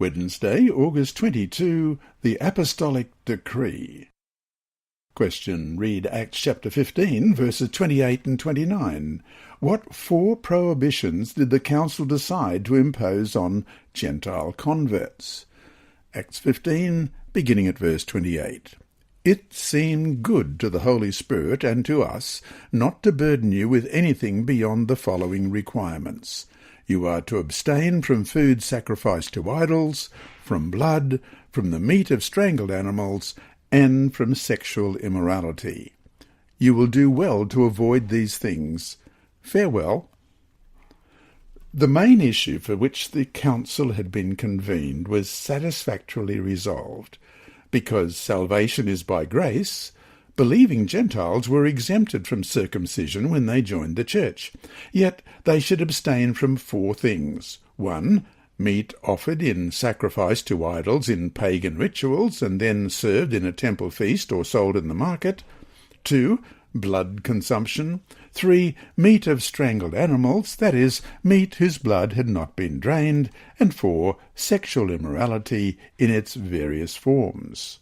Wednesday, August 22, the Apostolic Decree. Question. Read Acts chapter 15, verses 28 and 29. What 4 prohibitions did the council decide to impose on Gentile converts? Acts 15, beginning at verse 28. It seemed good to the Holy Spirit and to us not to burden you with anything beyond the following requirements. You are to abstain from food sacrificed to idols, from blood, from the meat of strangled animals, and from sexual immorality. You will do well to avoid these things. Farewell. The main issue for which the council had been convened was satisfactorily resolved. Because salvation is by grace, believing Gentiles were exempted from circumcision when they joined the church. Yet they should abstain from 4 things. 1. Meat offered in sacrifice to idols in pagan rituals and then served in a temple feast or sold in the market. 2. Blood consumption. 3. Meat of strangled animals, that is, meat whose blood had not been drained. And 4. Sexual immorality in its various forms.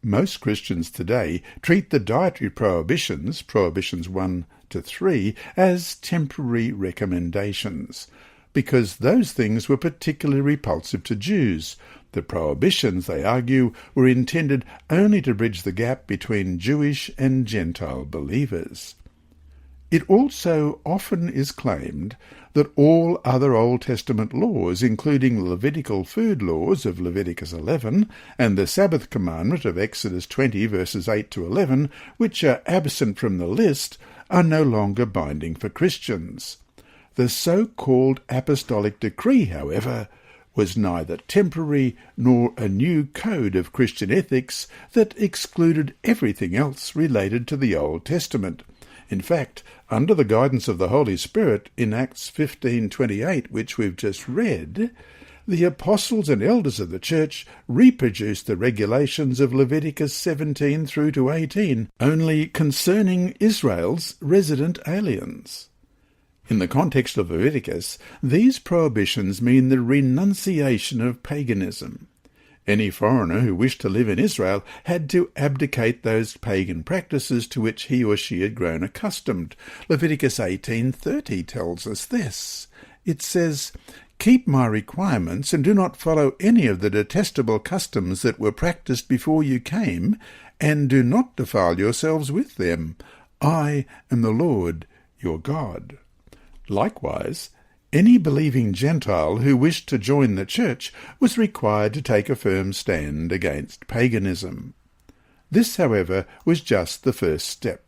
Most Christians today treat the dietary prohibitions, Prohibitions 1 to 3, as temporary recommendations, because those things were particularly repulsive to Jews. The prohibitions, they argue, were intended only to bridge the gap between Jewish and Gentile believers. It also often is claimed that all other Old Testament laws, including the Levitical food laws of Leviticus 11 and the Sabbath commandment of Exodus 20 verses 8 to 11, which are absent from the list, are no longer binding for Christians. The so-called Apostolic Decree, however, was neither temporary nor a new code of Christian ethics that excluded everything else related to the Old Testament. In fact, under the guidance of the Holy Spirit in Acts 15:28, which we've just read, the apostles and elders of the church reproduced the regulations of Leviticus 17 through to 18, only concerning Israel's resident aliens. In the context of Leviticus, these prohibitions mean the renunciation of paganism. Any foreigner who wished to live in Israel had to abdicate those pagan practices to which he or she had grown accustomed. Leviticus 18:30 tells us this. It says, "Keep my requirements and do not follow any of the detestable customs that were practiced before you came, and do not defile yourselves with them. I am the Lord your God." Likewise, any believing Gentile who wished to join the church was required to take a firm stand against paganism. This, however, was just the first step.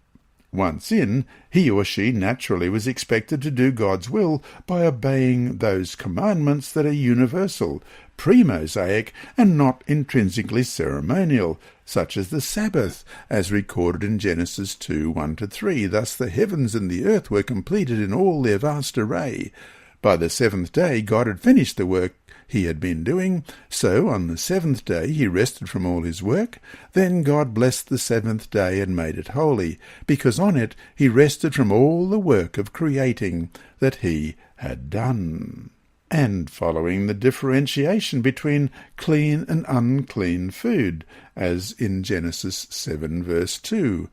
Once in, he or she naturally was expected to do God's will by obeying those commandments that are universal, pre-Mosaic, and not intrinsically ceremonial, such as the Sabbath, as recorded in Genesis 2:1-3. Thus the heavens and the earth were completed in all their vast array. By the 7th day God had finished the work he had been doing, so on the 7th day he rested from all his work. Then God blessed the 7th day and made it holy, because on it he rested from all the work of creating that he had done. And following the differentiation between clean and unclean food, as in Genesis 7 verse 2,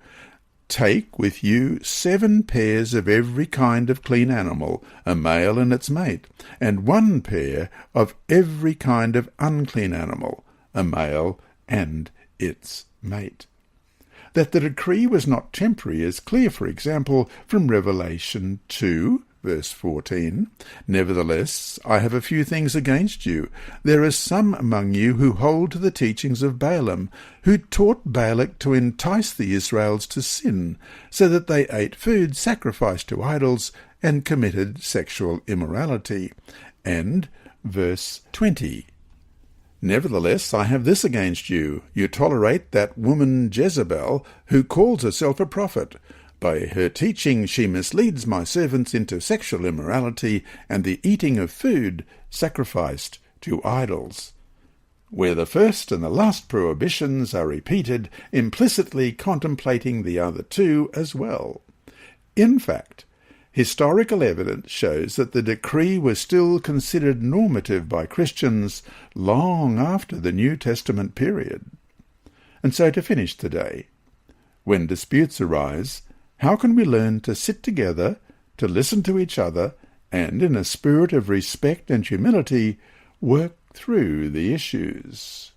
"Take with you 7 pairs of every kind of clean animal, a male and its mate, and 1 pair of every kind of unclean animal, a male and its mate." That the decree was not temporary is clear, for example, from Revelation 2, verse 14. "Nevertheless, I have a few things against you. There are some among you who hold to the teachings of Balaam, who taught Balak to entice the Israelites to sin, so that they ate food sacrificed to idols and committed sexual immorality." And verse 20. "Nevertheless, I have this against you. You tolerate that woman Jezebel, who calls herself a prophet. By her teaching she misleads my servants into sexual immorality and the eating of food sacrificed to idols." Where the first and the last prohibitions are repeated, implicitly contemplating the other 2 as well. In fact, Historical evidence shows that the decree was still considered normative by Christians long after the New Testament period. And so to finish today, when disputes arise, how can we learn to sit together, to listen to each other, and in a spirit of respect and humility, work through the issues?